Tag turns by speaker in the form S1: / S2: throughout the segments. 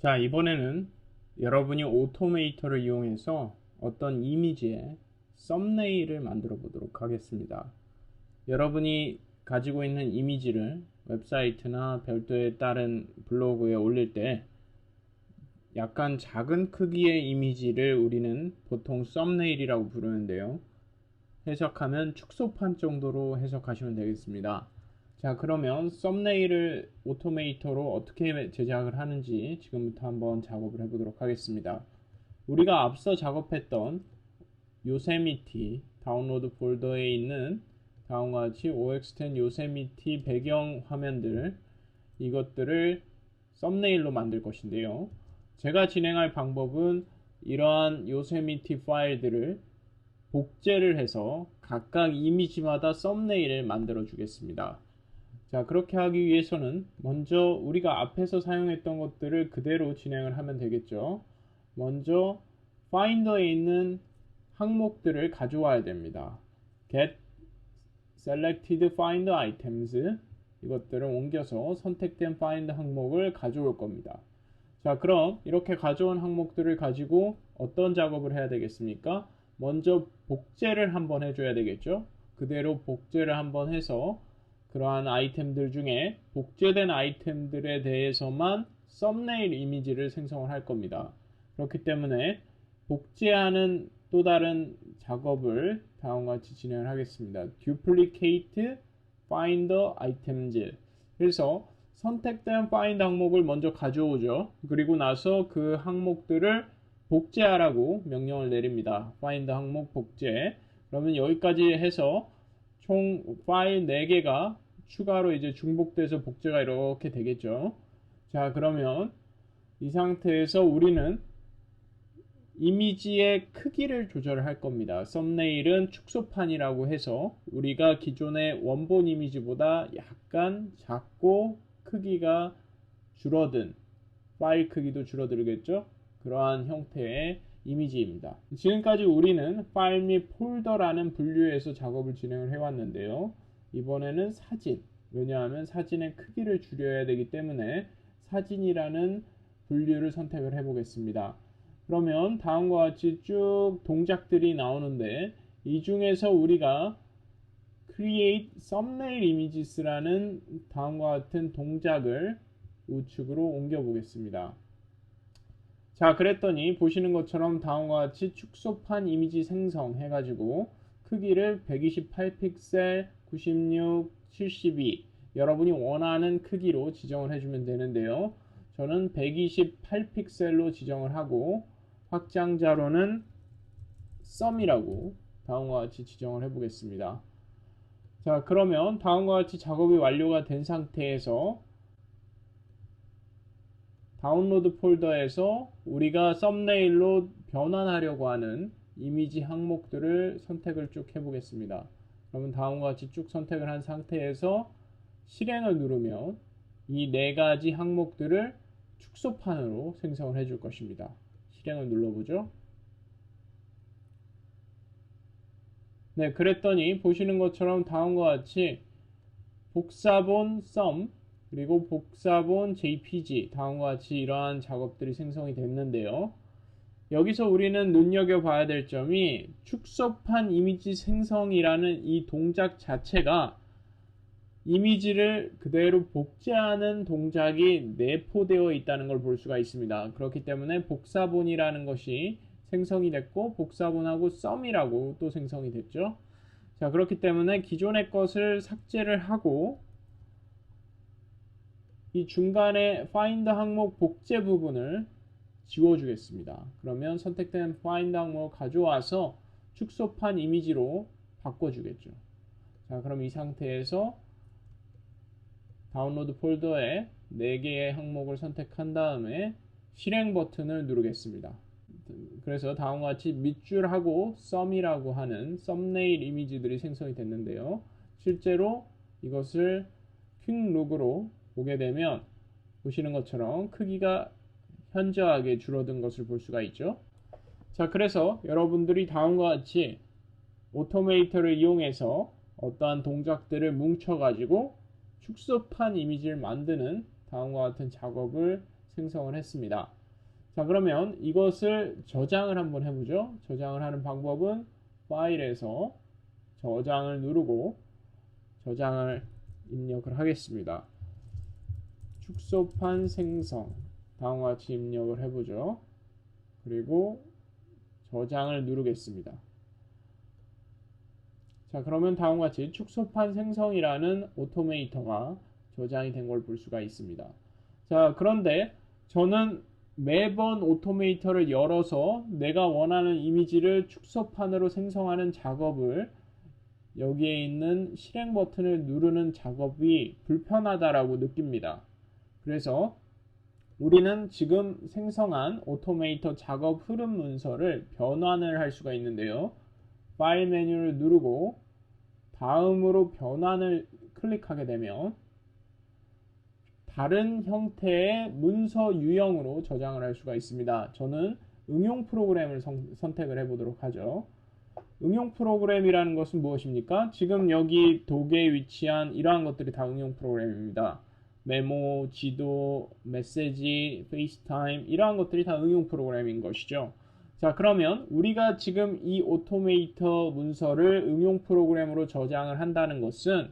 S1: 자, 이번에는 여러분이 오토메이터를 이용해서 어떤 이미지의 썸네일을 만들어 보도록 하겠습니다. 여러분이 가지고 있는 이미지를 웹사이트나 별도의 다른 블로그에 올릴 때 약간 작은 크기의 이미지를 우리는 보통 썸네일이라고 부르는데요. 해석하면 축소판 정도로 해석하시면 되겠습니다. 자, 그러면 썸네일을 오토메이터로 어떻게 제작을 하는지 지금부터 한번 작업을 해보도록 하겠습니다. 우리가 앞서 작업했던 요세미티 다운로드 폴더에 있는 다음과 같이 OX10 요세미티 배경 화면들, 이것들을 썸네일로 만들 것인데요. 제가 진행할 방법은 이러한 요세미티 파일들을 복제를 해서 각각 이미지마다 썸네일을 만들어 주겠습니다. 자, 그렇게 하기 위해서는 먼저 우리가 앞에서 사용했던 것들을 그대로 진행을 하면 되겠죠. 먼저 파인더에 있는 항목들을 가져와야 됩니다. get selected find items, 이것들을 옮겨서 선택된 find 항목을 가져올 겁니다. 자, 그럼 이렇게 가져온 항목들을 가지고 어떤 작업을 해야 되겠습니까? 먼저 복제를 한번 해줘야 되겠죠. 그대로 복제를 한번 해서 그러한 아이템들 중에 복제된 아이템들에 대해서만 썸네일 이미지를 생성을 할 겁니다. 그렇기 때문에 복제하는 또 다른 작업을 다음과 같이 진행을 하겠습니다. duplicate finder items. 그래서 선택된 find 항목을 먼저 가져오죠. 그리고 나서 그 항목들을 복제하라고 명령을 내립니다. find 항목 복제. 그러면 여기까지 해서 총 파일 4개가 추가로 이제 중복돼서 복제가 이렇게 되겠죠. 자, 그러면 이 상태에서 우리는 이미지의 크기를 조절할 겁니다. 썸네일은 축소판이라고 해서 우리가 기존의 원본 이미지보다 약간 작고 크기가 줄어든, 파일 크기도 줄어들겠죠. 그러한 형태의 이미지입니다. 지금까지 우리는 파일 및 폴더라는 분류에서 작업을 진행을 해왔는데요. 이번에는 사진, 왜냐하면 사진의 크기를 줄여야 되기 때문에 사진이라는 분류를 선택을 해보겠습니다. 그러면 다음과 같이 쭉 동작들이 나오는데 이 중에서 우리가 create thumbnail images라는 다음과 같은 동작을 우측으로 옮겨 보겠습니다. 자, 그랬더니 보시는 것처럼 다음과 같이 축소판 이미지 생성해 가지고 크기를 128픽셀, 96, 72 여러분이 원하는 크기로 지정을 해주면 되는데요. 저는 128픽셀로 지정을 하고 확장자로는 썸이라고 다음과 같이 지정을 해보겠습니다. 자, 그러면 다음과 같이 작업이 완료가 된 상태에서 다운로드 폴더에서 우리가 썸네일로 변환하려고 하는 이미지 항목들을 선택을 쭉 해보겠습니다. 그러면 다음과 같이 쭉 선택을 한 상태에서 실행을 누르면 이 4가지 항목들을 축소판으로 생성을 해줄 것입니다. 실행을 눌러보죠. 네, 그랬더니 보시는 것처럼 다음과 같이 복사본 썸 그리고 복사본 JPG 다음과 같이 이러한 작업들이 생성이 됐는데요. 여기서 우리는 눈여겨봐야 될 점이 축소판 이미지 생성이라는 이 동작 자체가 이미지를 그대로 복제하는 동작이 내포되어 있다는 걸 볼 수가 있습니다. 그렇기 때문에 복사본이라는 것이 생성이 됐고 복사본하고 썸이라고 또 생성이 됐죠. 자, 그렇기 때문에 기존의 것을 삭제를 하고 이 중간에 find 항목 복제 부분을 지워주겠습니다. 그러면 선택된 find 항목을 가져와서 축소판 이미지로 바꿔주겠죠. 자, 그럼 이 상태에서 다운로드 폴더에 4개의 항목을 선택한 다음에 실행 버튼을 누르겠습니다. 그래서 다음과 같이 밑줄하고 썸이라고 하는 썸네일 이미지들이 생성이 됐는데요. 실제로 이것을 퀵룩으로 보게 되면 보시는 것처럼 크기가 현저하게 줄어든 것을 볼 수가 있죠. 자, 그래서 여러분들이 다음과 같이 오토메이터를 이용해서 어떠한 동작들을 뭉쳐 가지고 축소판 이미지를 만드는 다음과 같은 작업을 생성을 했습니다. 자, 그러면 이것을 저장을 한번 해보죠. 저장을 하는 방법은 파일에서 저장을 누르고 저장을 입력을 하겠습니다. 축소판 생성 다음과 같이 입력을 해보죠. 그리고 저장을 누르겠습니다. 자, 그러면 다음과 같이 축소판 생성이라는 오토메이터가 저장이 된 걸 볼 수가 있습니다. 자, 그런데 저는 매번 오토메이터를 열어서 내가 원하는 이미지를 축소판으로 생성하는 작업을 여기에 있는 실행 버튼을 누르는 작업이 불편하다라고 느낍니다. 그래서 우리는 지금 생성한 오토메이터 작업 흐름 문서를 변환을 할 수가 있는데요. 파일 메뉴를 누르고 다음으로 변환을 클릭하게 되면 다른 형태의 문서 유형으로 저장을 할 수가 있습니다. 저는 응용 프로그램을 선택을 해보도록 하죠. 응용 프로그램이라는 것은 무엇입니까? 지금 여기 도구에 위치한 이러한 것들이 다 응용 프로그램입니다. 메모, 지도, 메시지, 페이스타임 이러한 것들이 다 응용 프로그램인 것이죠. 자, 그러면 우리가 지금 이 오토메이터 문서를 응용 프로그램으로 저장을 한다는 것은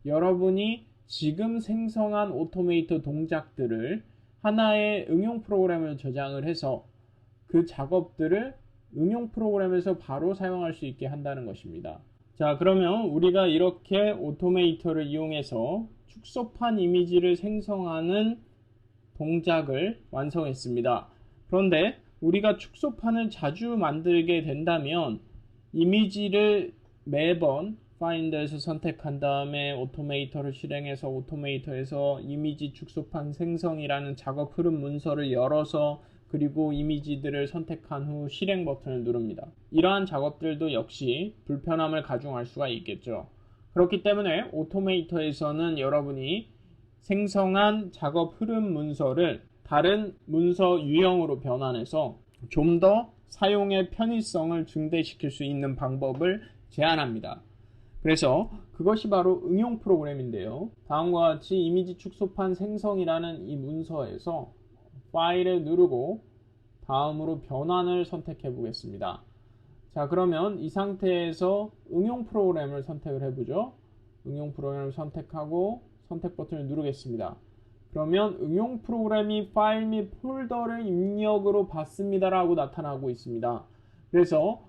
S1: 여러분이 지금 생성한 오토메이터 동작들을 하나의 응용 프로그램을 저장을 해서 그 작업들을 응용 프로그램에서 바로 사용할 수 있게 한다는 것입니다. 자, 그러면 우리가 이렇게 오토메이터를 이용해서 축소판 이미지를 생성하는 동작을 완성했습니다. 그런데 우리가 축소판을 자주 만들게 된다면 이미지를 매번 파인더에서 선택한 다음에 오토메이터를 실행해서 오토메이터에서 이미지 축소판 생성이라는 작업 흐름 문서를 열어서 그리고 이미지들을 선택한 후 실행 버튼을 누릅니다. 이러한 작업들도 역시 불편함을 가중할 수가 있겠죠. 그렇기 때문에 오토메이터에서는 여러분이 생성한 작업 흐름 문서를 다른 문서 유형으로 변환해서 좀 더 사용의 편의성을 증대시킬 수 있는 방법을 제안합니다. 그래서 그것이 바로 응용 프로그램인데요. 다음과 같이 이미지 축소판 생성이라는 이 문서에서 파일을 누르고 다음으로 변환을 선택해 보겠습니다. 자, 그러면 이 상태에서 응용 프로그램을 선택을 해보죠. 응용 프로그램을 선택하고 선택 버튼을 누르겠습니다. 그러면 응용 프로그램이 파일 및 폴더를 입력으로 받습니다 라고 나타나고 있습니다. 그래서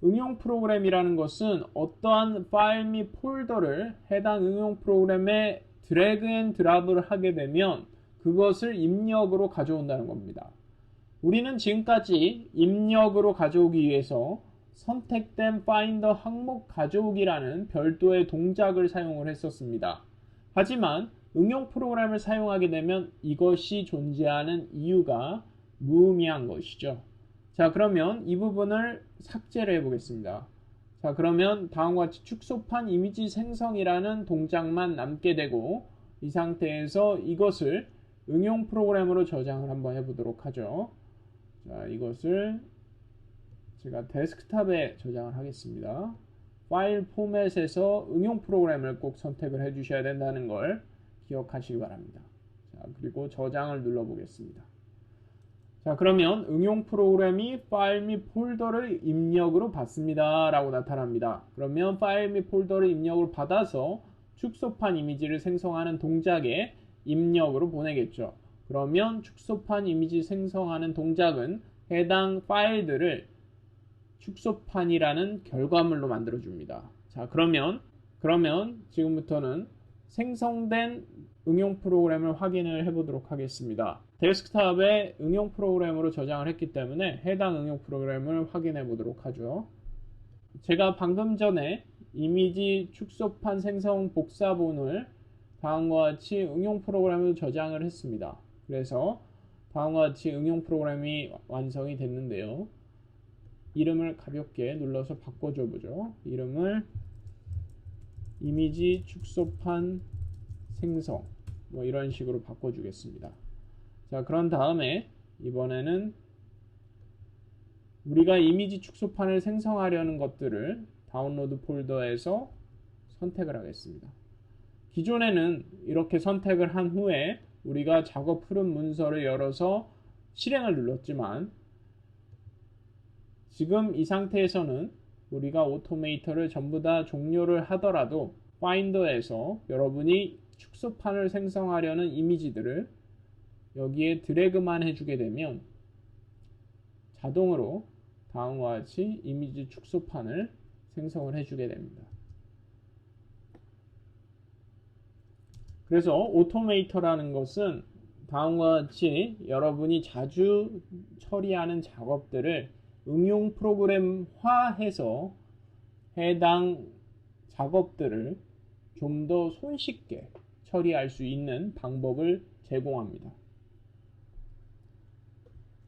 S1: 응용 프로그램이라는 것은 어떠한 파일 및 폴더를 해당 응용 프로그램에 드래그 앤 드랍을 하게 되면 그것을 입력으로 가져온다는 겁니다. 우리는 지금까지 입력으로 가져오기 위해서 선택된 파인더 항목 가져오기라는 별도의 동작을 사용을 했었습니다. 하지만 응용 프로그램을 사용하게 되면 이것이 존재하는 이유가 무의미한 것이죠. 자, 그러면 이 부분을 삭제를 해보겠습니다. 자, 그러면 다음과 같이 축소판 이미지 생성이라는 동작만 남게 되고 이 상태에서 이것을 응용 프로그램으로 저장을 한번 해보도록 하죠. 자, 이것을 제가 데스크탑에 저장을 하겠습니다. 파일 포맷에서 응용 프로그램을 꼭 선택을 해 주셔야 된다는 걸 기억하시기 바랍니다. 자, 그리고 저장을 눌러 보겠습니다. 자, 그러면 응용 프로그램이 파일 및 폴더를 입력으로 받습니다 라고 나타납니다. 그러면 파일 및 폴더를 입력으로 받아서 축소판 이미지를 생성하는 동작에 입력으로 보내겠죠. 그러면 축소판 이미지 생성하는 동작은 해당 파일들을 축소판이라는 결과물로 만들어 줍니다. 자, 그러면 지금부터는 생성된 응용 프로그램을 확인을 해보도록 하겠습니다. 데스크탑에 응용 프로그램으로 저장을 했기 때문에 해당 응용 프로그램을 확인해 보도록 하죠. 제가 방금 전에 이미지 축소판 생성 복사본을 다음과 같이 응용 프로그램으로 저장을 했습니다. 그래서 다음과 같이 응용 프로그램이 완성이 됐는데요. 이름을 가볍게 눌러서 바꿔줘 보죠. 이름을 이미지 축소판 생성 뭐 이런 식으로 바꿔주겠습니다. 자, 그런 다음에 이번에는 우리가 이미지 축소판을 생성하려는 것들을 다운로드 폴더에서 선택을 하겠습니다. 기존에는 이렇게 선택을 한 후에 우리가 작업 푸른 문서를 열어서 실행을 눌렀지만 지금 이 상태에서는 우리가 오토메이터를 전부 다 종료를 하더라도 파인더에서 여러분이 축소판을 생성하려는 이미지들을 여기에 드래그만 해주게 되면 자동으로 다음과 같이 이미지 축소판을 생성을 해주게 됩니다. 그래서 오토메이터라는 것은 다음과 같이 여러분이 자주 처리하는 작업들을 응용 프로그램화해서 해당 작업들을 좀 더 손쉽게 처리할 수 있는 방법을 제공합니다.